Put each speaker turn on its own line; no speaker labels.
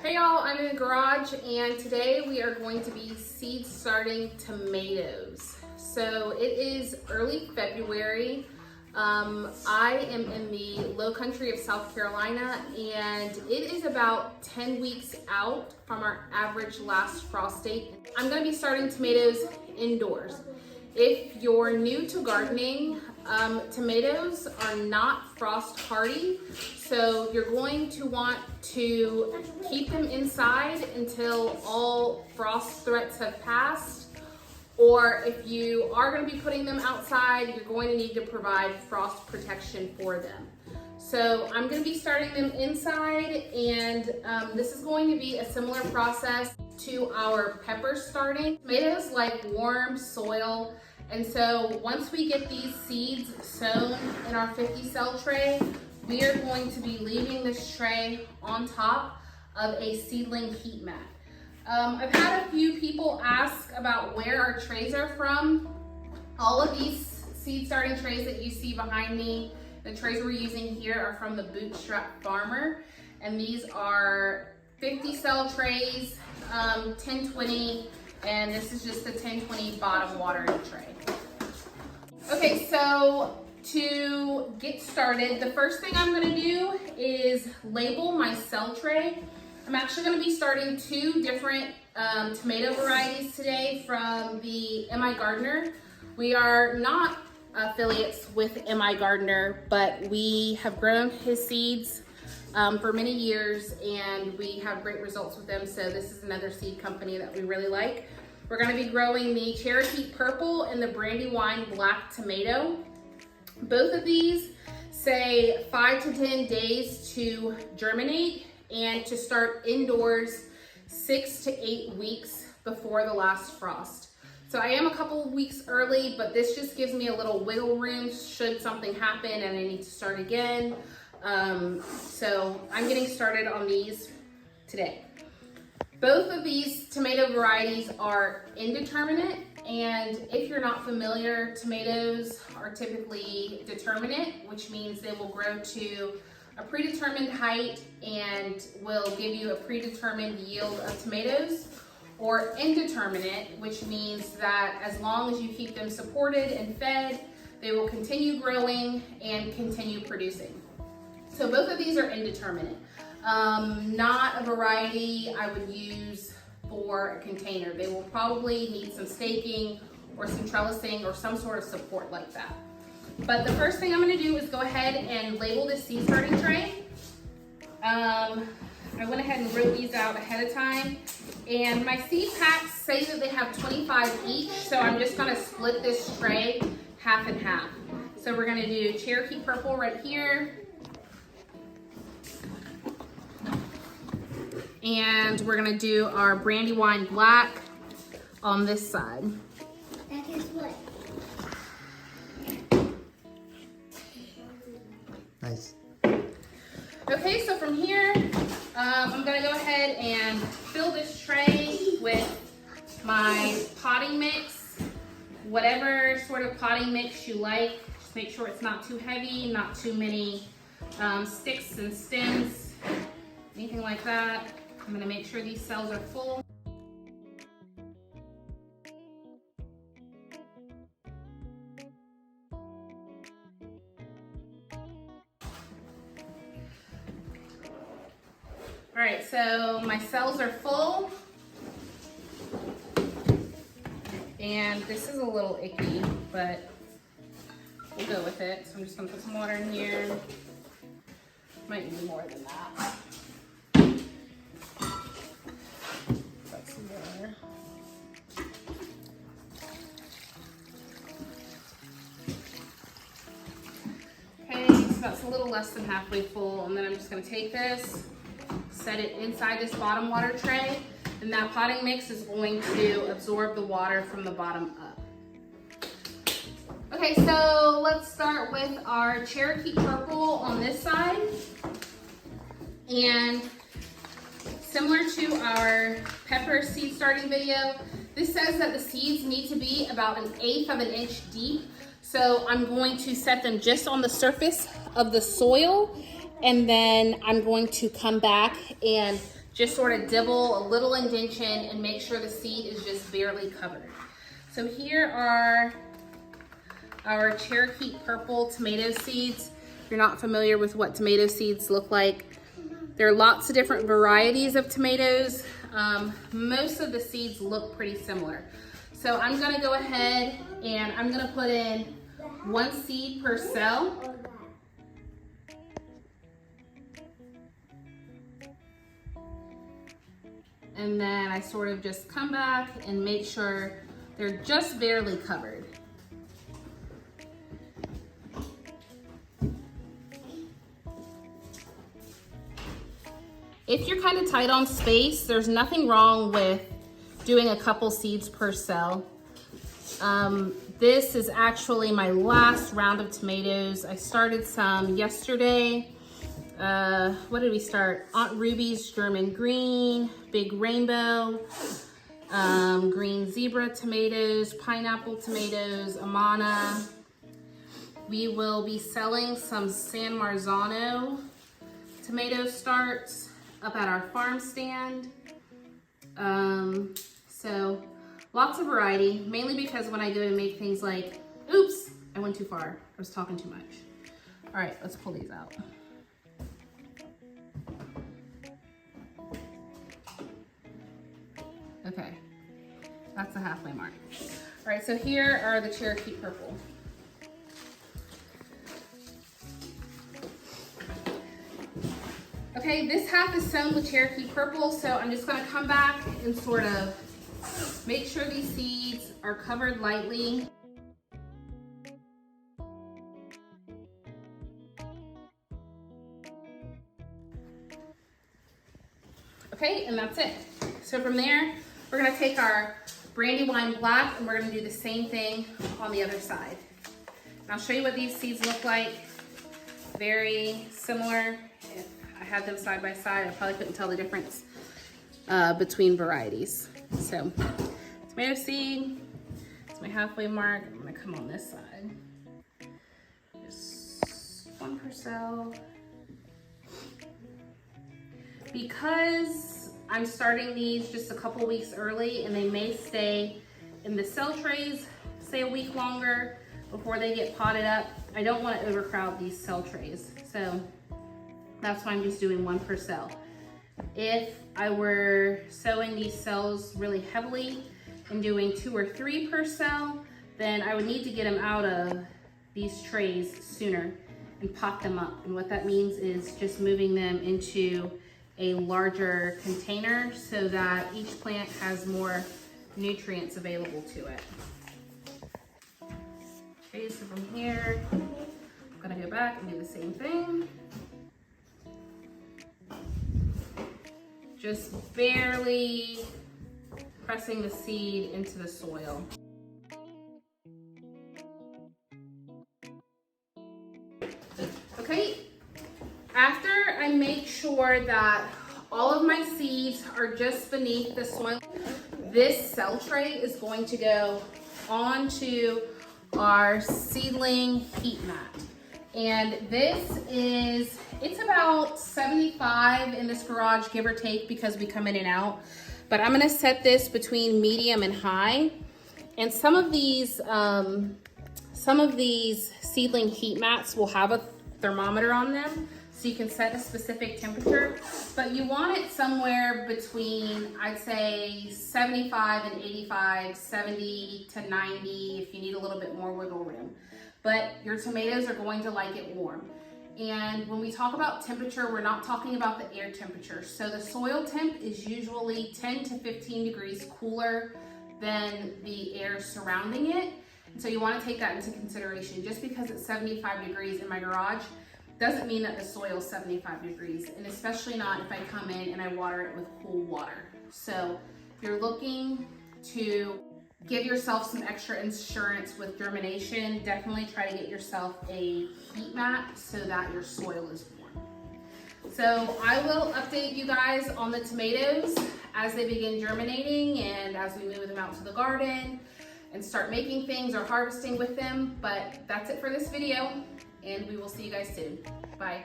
Hey y'all, I'm in the garage and today we are going to be seed starting tomatoes. So it is early February. I am in the low country of South Carolina and it is about 10 weeks out from our average last frost date. I'm going to be starting tomatoes indoors. If you're new to gardening, tomatoes are not frost hardy, so you're going to want to keep them inside until all frost threats have passed. Or if you are going to be putting them outside, you're going to need to provide frost protection for them. So I'm going to be starting them inside, and this is going to be a similar process to our pepper starting. Tomatoes like warm soil, and so once we get these seeds sown in our 50 cell tray, we are going to be leaving this tray on top of a seedling heat mat. I've had a few people ask about where our trays are from. All of these seed starting trays that you see behind me, the trays we're using here are from the Bootstrap Farmer, and these are 50 cell trays, 10-20, and this is just the 10-20 bottom watering tray. Okay, so to get started, the first thing I'm gonna do is label my cell tray. I'm actually gonna be starting two different tomato varieties today from the MI Gardener. We are not affiliates with MI Gardener, but we have grown his seeds for many years and we have great results with them. So this is another seed company that we really like. We're gonna be growing the Cherokee Purple and the Brandywine Black Tomato. Both of these say 5 to 10 days to germinate and to start indoors 6 to 8 weeks before the last frost. So I am a couple of weeks early, but this just gives me a little wiggle room should something happen and I need to start again. So I'm getting started on these today. Both of these tomato varieties are indeterminate, and if you're not familiar, tomatoes are typically determinate, which means they will grow to a predetermined height and will give you a predetermined yield of tomatoes, or indeterminate, which means that as long as you keep them supported and fed, they will continue growing and continue producing. So both of these are indeterminate. Not a variety I would use for a container. They will probably need some staking or some trellising or some sort of support like that. But the first thing I'm gonna do is go ahead and label this seed starting tray. I went ahead and wrote these out ahead of time. And my seed packs say that they have 25 each, so I'm just gonna split this tray half and half. So we're gonna do Cherokee Purple right here. And we're gonna do our Brandywine Black on this side.
That is what?
Nice.
Okay, so from here, I'm gonna go ahead and fill this tray with my potting mix, whatever sort of potting mix you like. Just make sure it's not too heavy, not too many sticks and stems, anything like that. I'm gonna make sure these cells are full. All right, so my cells are full. And this is a little icky, but we'll go with it. So I'm just gonna put some water in here. Might need more than that. That's more. Okay, so that's a little less than halfway full. And then I'm just gonna take this, set it inside this bottom water tray, and that potting mix is going to absorb the water from the bottom up. Okay, so let's start with our Cherokee Purple on this side. And similar to our pepper seed starting video, this says that the seeds need to be about 1/8 of an inch deep. So I'm going to set them just on the surface of the soil, and then I'm going to come back and just sort of dibble a little indentation and make sure the seed is just barely covered. So here are our Cherokee purple tomato seeds. If you're not familiar with what tomato seeds look like, there are lots of different varieties of tomatoes. Most of the seeds look pretty similar. So I'm gonna go ahead and I'm gonna put in 1 seed per cell. And then I sort of just come back and make sure they're just barely covered. If you're kind of tight on space, there's nothing wrong with doing a couple seeds per cell. This is actually my last round of tomatoes. I started some yesterday. What did we start? Aunt Ruby's German green, big rainbow, green zebra tomatoes, pineapple tomatoes, Amana. We will be selling some San Marzano tomato starts up at our farm stand. So lots of variety, mainly because when I go to make things like, oops, I went too far. I was talking too much. All right, let's pull these out. Okay, that's the halfway mark. All right, so here are the Cherokee purple. Okay, this half is sown with Cherokee purple, so I'm just gonna come back and sort of make sure these seeds are covered lightly. Okay, and that's it. So from there, we're gonna take our Brandywine Black and we're gonna do the same thing on the other side. And I'll show you what these seeds look like. Very similar. If I had them side by side, I probably couldn't tell the difference between varieties. So, tomato seed, it's my halfway mark. I'm gonna come on this side. Just 1 per cell. Because I'm starting these just a couple weeks early and they may stay in the cell trays, say a week longer before they get potted up, I don't want to overcrowd these cell trays. So that's why I'm just doing 1 per cell. If I were sowing these cells really heavily and doing 2 or 3 per cell, then I would need to get them out of these trays sooner and pot them up. And what that means is just moving them into a larger container so that each plant has more nutrients available to it. Okay, so from here, I'm gonna go back and do the same thing. Just barely pressing the seed into the soil. Okay, after I make sure that all of my seeds are just beneath the soil, this cell tray is going to go onto our seedling heat mat. And this is, it's about 75 in this garage, give or take, because we come in and out. But I'm gonna set this between medium and high. And some of these seedling heat mats will have a thermometer on them, so you can set a specific temperature, but you want it somewhere between, I'd say 75 and 85, 70 to 90 if you need a little bit more wiggle room. But your tomatoes are going to like it warm. And when we talk about temperature, we're not talking about the air temperature. So the soil temp is usually 10 to 15 degrees cooler than the air surrounding it. And so you want to take that into consideration. Just because it's 75 degrees in my garage doesn't mean that the soil is 75 degrees, and especially not if I come in and I water it with cool water. So if you're looking to give yourself some extra insurance with germination, definitely try to get yourself a heat mat so that your soil is warm. So I will update you guys on the tomatoes as they begin germinating and as we move them out to the garden and start making things or harvesting with them. But that's it for this video, and we will see you guys soon. Bye.